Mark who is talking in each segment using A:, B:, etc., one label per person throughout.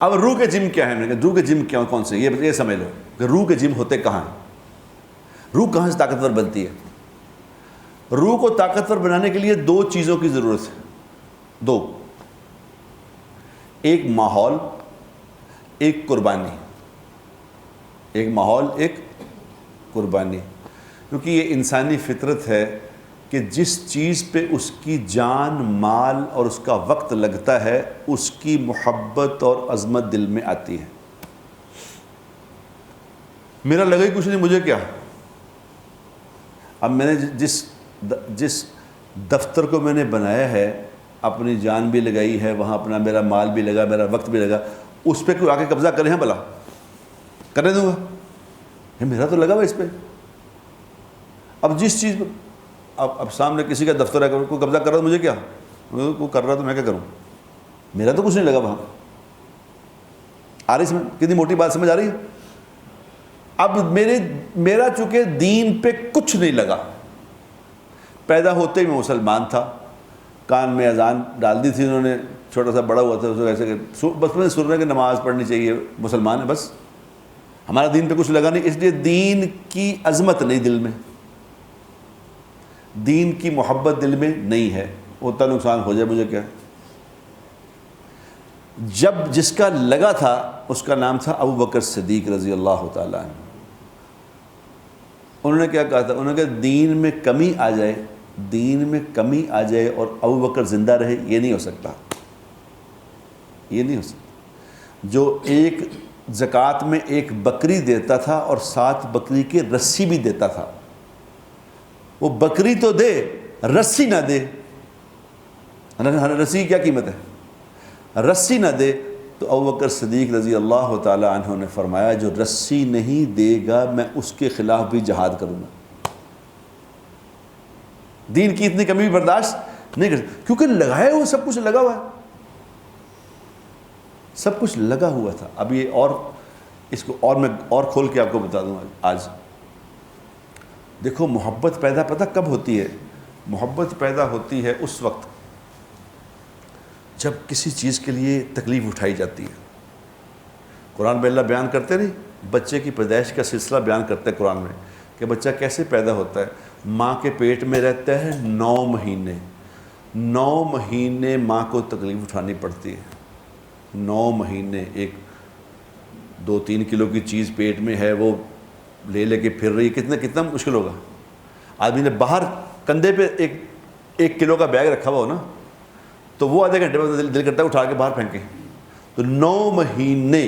A: اب روح کے جم کیا ہے؟ میں نے کہا روح کے جم کیا کون سے؟ یہ سمجھ لو کہ روح کے جم ہوتے کہاں ہیں، روح کہاں سے طاقتور بنتی ہے۔ روح کو طاقتور بنانے کے لیے دو چیزوں کی ضرورت ہے، دو، ایک ماحول، ایک قربانی۔ ایک ماحول، ایک قربانی، کیونکہ یہ انسانی فطرت ہے کہ جس چیز پہ اس کی جان، مال اور اس کا وقت لگتا ہے اس کی محبت اور عظمت دل میں آتی ہے۔ میرا لگا ہی کچھ نہیں، مجھے کیا؟ اب میں نے جس دفتر کو میں نے بنایا ہے، اپنی جان بھی لگائی ہے وہاں، اپنا میرا مال بھی لگا، میرا وقت بھی لگا، اس پہ کوئی آ کے قبضہ کرے ہیں بھلا؟ کرنے دوں گا؟ میرا تو لگا ہوا اس پہ۔ اب جس چیز اب سامنے کسی کا دفتر ہے، کوئی قبضہ کر رہا ہے، مجھے کیا؟ کوئی کر رہا تو میں کیا کروں؟ میرا تو کچھ نہیں لگا وہاں۔ آ رہی سمجھ؟ کتنی موٹی بات سمجھ آ رہی ہے؟ اب میرا چونکہ دین پہ کچھ نہیں لگا، پیدا ہوتے ہی میں مسلمان تھا، کان میں اذان ڈال دی تھی انہوں نے، چھوٹا سا بڑا ہوا تھا، اس کو ایسے کہ بس میں سن رہا کہ نماز پڑھنی چاہیے، مسلمان ہے، بس ہمارا دین پہ کچھ لگا نہیں، اس لیے دین کی عظمت نہیں دل میں، دین کی محبت دل میں نہیں ہے، ہوتا نقصان ہو جائے مجھے کیا۔ جب جس کا لگا تھا اس کا نام تھا ابو بکر صدیق رضی اللہ تعالیٰ عنہ۔ انہوں نے کیا کہا تھا؟ انہوں نے کہا دین میں کمی آ جائے، دین میں کمی آ جائے اور ابو بکر زندہ رہے، یہ نہیں ہو سکتا، یہ نہیں ہو سکتا۔ جو ایک زکوٰۃ میں ایک بکری دیتا تھا اور 7 بکری کی رسی بھی دیتا تھا، وہ بکری تو دے رسی نہ دے، رسی کی کیا قیمت ہے؟ رسی نہ دے، تو ابو بکر صدیق رضی اللہ تعالی عنہ نے فرمایا جو رسی نہیں دے گا میں اس کے خلاف بھی جہاد کروں گا۔ دین کی اتنی کمی بھی برداشت نہیں کر سکتا، کیونکہ لگایا ہوا سب کچھ لگا ہوا ہے، سب کچھ لگا ہوا تھا۔ اب یہ اور اس کو اور میں اور کھول کے آپ کو بتا دوں آج۔ دیکھو محبت پیدا پتہ کب ہوتی ہے؟ محبت پیدا ہوتی ہے اس وقت جب کسی چیز کے لیے تکلیف اٹھائی جاتی ہے۔ قرآن میں اللہ بیان کرتے نہیں، بچے کی پیدائش کا سلسلہ بیان کرتے ہیں قرآن میں کہ بچہ کیسے پیدا ہوتا ہے۔ ماں کے پیٹ میں رہتا ہے 9 مہینے، 9 مہینے ماں کو تکلیف اٹھانی پڑتی ہے، 9 مہینے۔ ایک 2-3 کلو کی چیز پیٹ میں ہے، وہ لے کے پھر رہی، کتنا مشکل ہوگا۔ آدمی نے باہر کندھے پہ 1 کلو کا بیگ رکھا ہوا ہو نا، تو وہ آدھے گھنٹے میں دل کرتا ہے اٹھا کے باہر پھینکے۔ تو 9 مہینے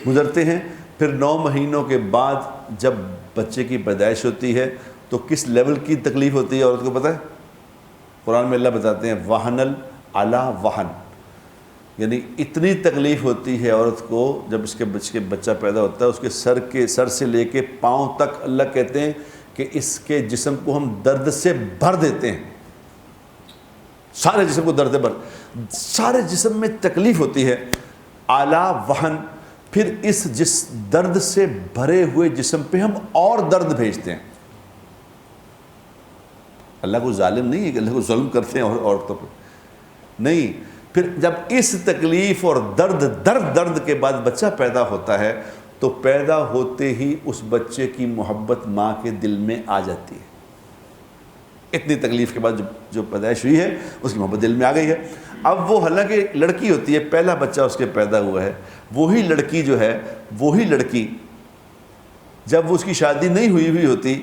A: گزرتے ہیں، پھر 9 مہینوں کے بعد جب بچے کی پیدائش ہوتی ہے تو کس لیول کی تکلیف ہوتی ہے عورت کو پتہ ہے؟ قرآن میں اللہ بتاتے ہیں وہن علی وہن، یعنی اتنی تکلیف ہوتی ہے عورت کو جب اس کے بچہ پیدا ہوتا ہے، اس کے سر سے لے کے پاؤں تک اللہ کہتے ہیں کہ اس کے جسم کو ہم درد سے بھر دیتے ہیں، سارے جسم کو درد بھر، سارے جسم میں تکلیف ہوتی ہے، اعلیٰ وہن۔ پھر جس درد سے بھرے ہوئے جسم پہ ہم اور درد بھیجتے ہیں۔ اللہ کو ظالم نہیں ہے کہ اللہ کو ظلم کرتے ہیں عورتوں پہ، نہیں۔ پھر جب اس تکلیف اور درد کے بعد بچہ پیدا ہوتا ہے تو پیدا ہوتے ہی اس بچے کی محبت ماں کے دل میں آ جاتی ہے۔ اتنی تکلیف کے بعد جو پیدائش ہوئی ہے اس کی محبت دل میں آ گئی ہے۔ اب وہ حالانکہ لڑکی ہوتی ہے، پہلا بچہ اس کے پیدا ہوا ہے، وہی لڑکی جو ہے، وہی لڑکی جب وہ اس کی شادی نہیں ہوئی ہوتی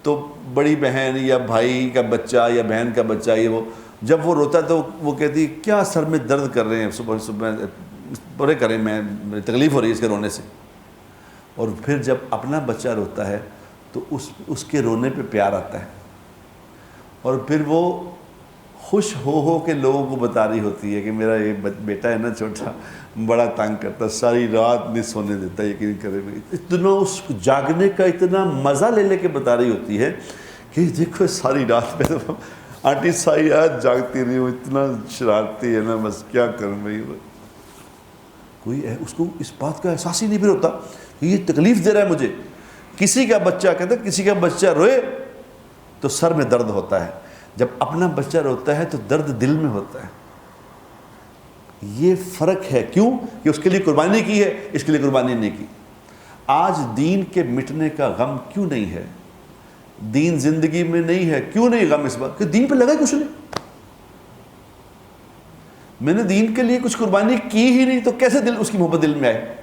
A: تو بڑی بہن یا بھائی کا بچہ یا بہن کا بچہ، یہ وہ جب وہ روتا تو وہ کہتی کیا سر میں درد کر رہے ہیں، صبح برے کریں، میں تکلیف ہو رہی ہے اس کے رونے سے۔ اور پھر جب اپنا بچہ روتا ہے تو اس کے رونے پہ پیار آتا ہے، اور پھر وہ خوش ہو کے لوگوں کو بتا رہی ہوتی ہے کہ میرا یہ بیٹا ہے نا چھوٹا، بڑا تنگ کرتا، ساری رات نہیں سونے دیتا، یقین کرے، اتنا اس جاگنے کا اتنا مزہ لے کے بتا رہی ہوتی ہے کہ دیکھو ساری رات میں تو آنٹی ساری رات جاگتی رہی ہوں، اتنا شرارتی ہے نا، بس کیا کروں بھائی۔ کوئی اس کو اس بات کا احساس ہی نہیں پھر ہوتا کہ یہ تکلیف دے رہا ہے مجھے۔ کسی کا بچہ کہتا ہے، کسی کا بچہ روئے تو سر میں درد ہوتا ہے، جب اپنا بچہ روتا ہے تو درد دل میں ہوتا ہے۔ یہ فرق ہے. کیوں کہ اس کے لیے قربانی کی ہے, اس کے لیے قربانی نہیں کی. آج دین کے مٹنے کا غم کیوں نہیں ہے؟ دین زندگی میں نہیں ہے. کیوں نہیں غم؟ اس بات کہ دین پہ لگا ہی کچھ نہیں. میں نے دین کے لیے کچھ قربانی کی ہی نہیں, تو کیسے دل اس کی محبت دل میں آئے؟